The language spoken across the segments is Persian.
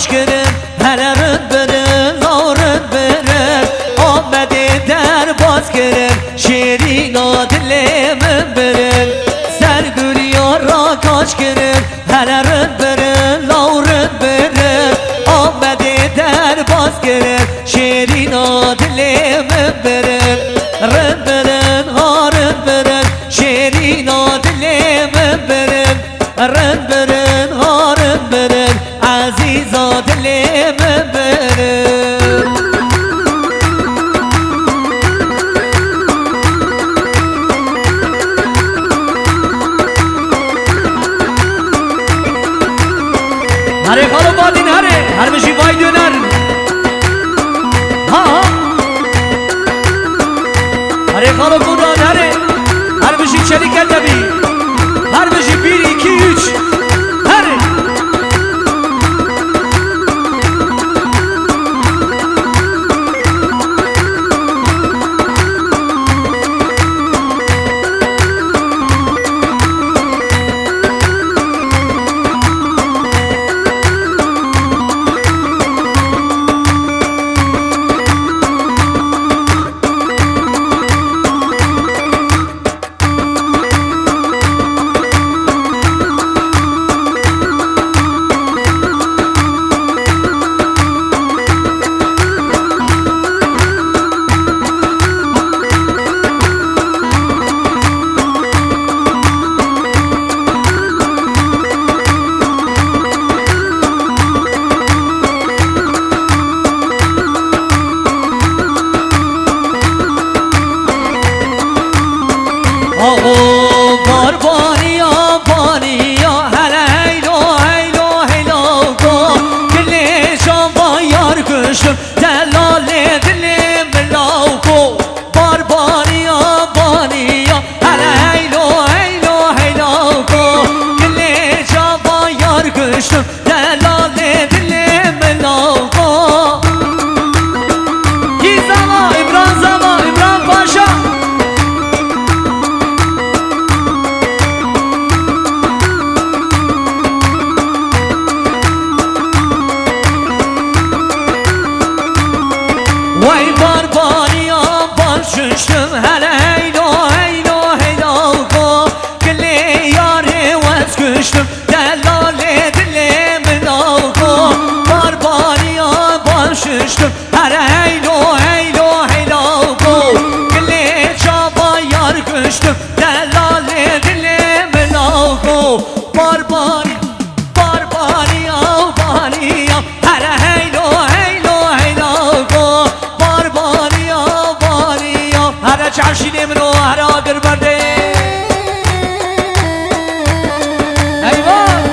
کاش کرم هله رد برم نارد برم آمده در باز کرم شیرینا دلم برم سر دنیا را کاش کرم هله رد برم نارد برم آمده در باز کرم شیرینا دلم برم رد برم ها رد برم شیرینا دلم برم رد برم ها رد برم عزیزا دلم برم هره خالو بالین هر بشی وای دونر ها هره خالو کودان هر بشی چلی کلبی هر بشی بیر ایکی üç هره باربانیا بانیا هله هیلو هیلو هیلو کو کلی شما یار کشم دلال دلم بلاو کو باربانیا بانیا هله هیلو هیلو هیلو کو کلی شما یار کشم دلال دلم بلاو کو کی زما ابراهیم پاشا وای باربانیا بال ششتم هله هیلو هیلو هیلو کو کلی یاره وز کشتم دلال دلم ناو کو باربانیا بال ششتم هله هیلو هیلو هیلو کو کلی چابا یار کشتم دلال دلم ناو کو باربانیا باربانیا هله هیلو هیلو هیلو کو هر چرشینه منو هر آگر برده ایوان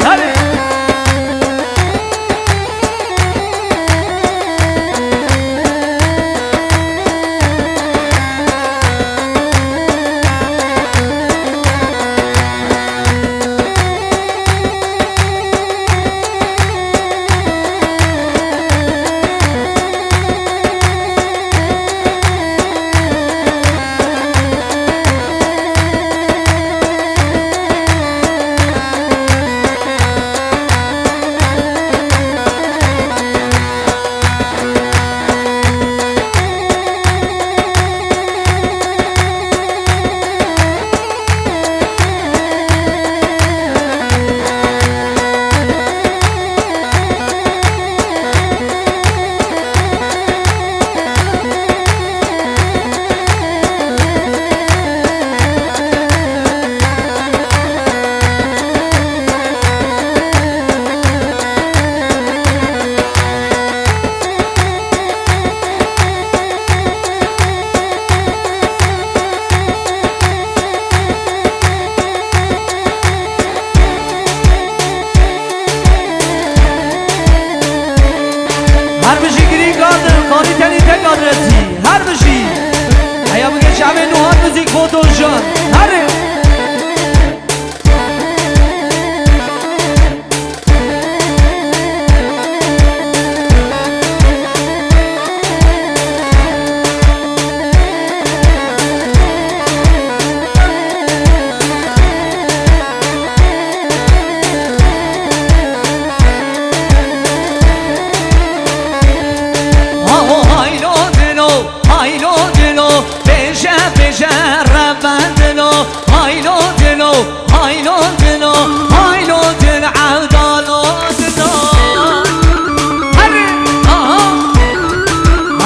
هره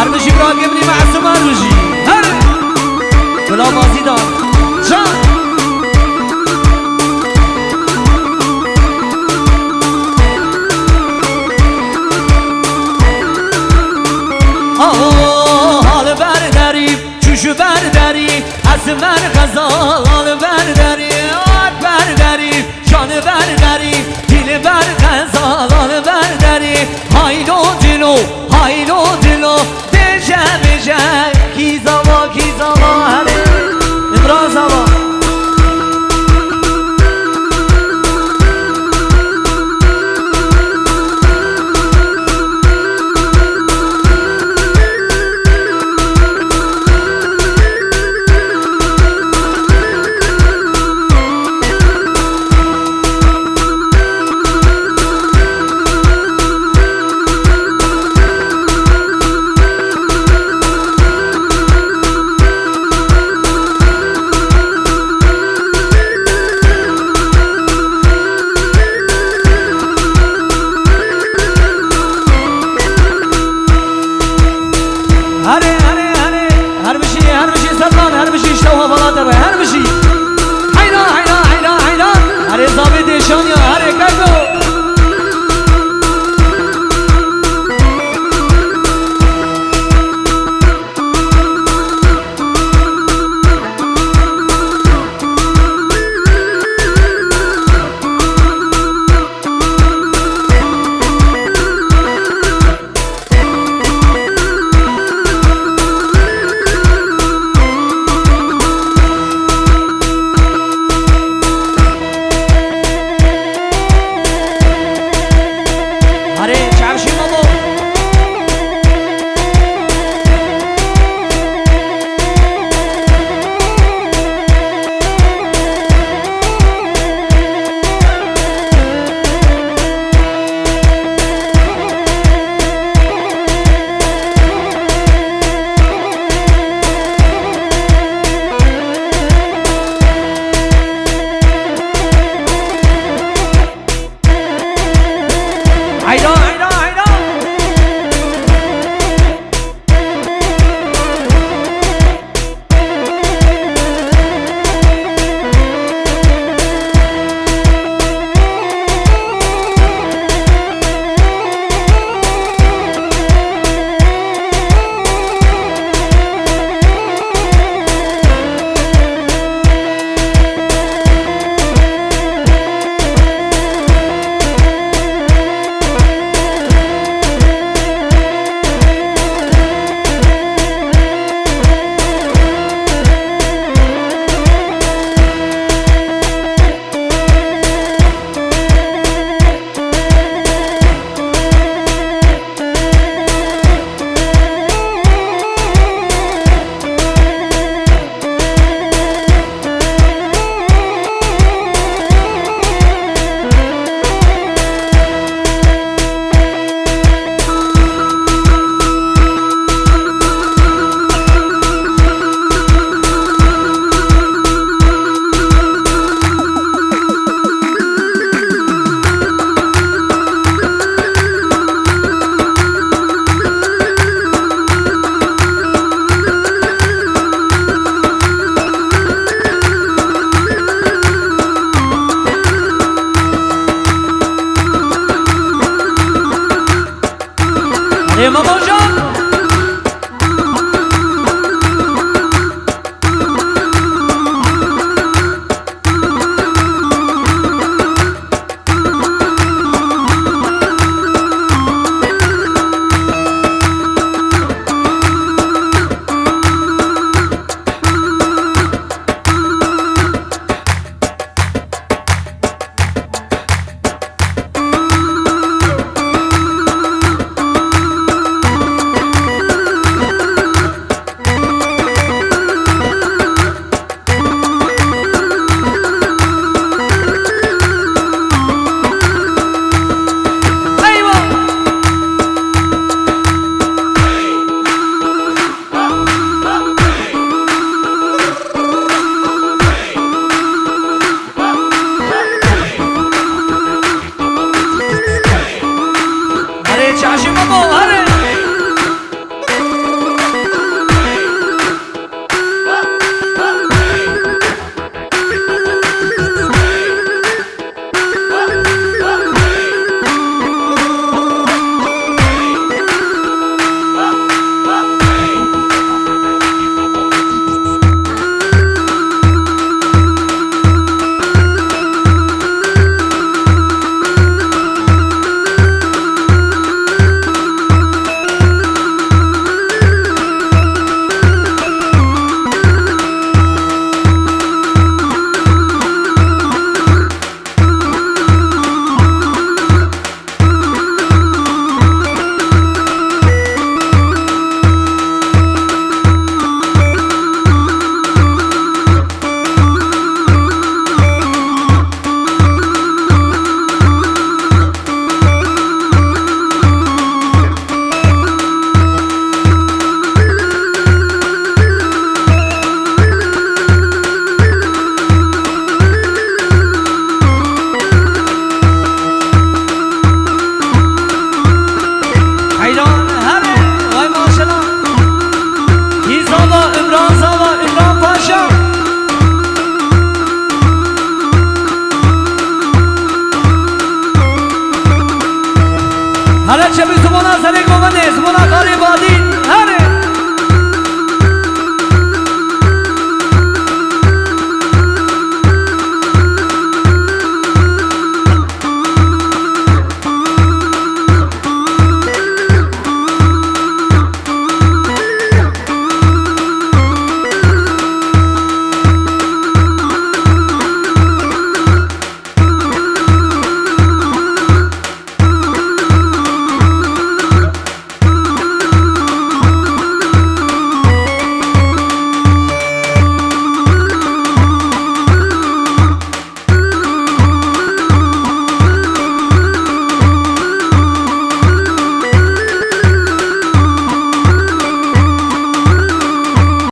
هر بشی براد گبنی معصوم هر بشی هر بلا مازی دار جان حال برداری چوشو برداری از من غزال حال برداری آد برداری جان برداری دل بر غزال حال برداری هایلو دلو بجه بجه کی زوا هره امرا زوا هر بشی سلمان هر بشی اشتوها بلا دبه هر بشی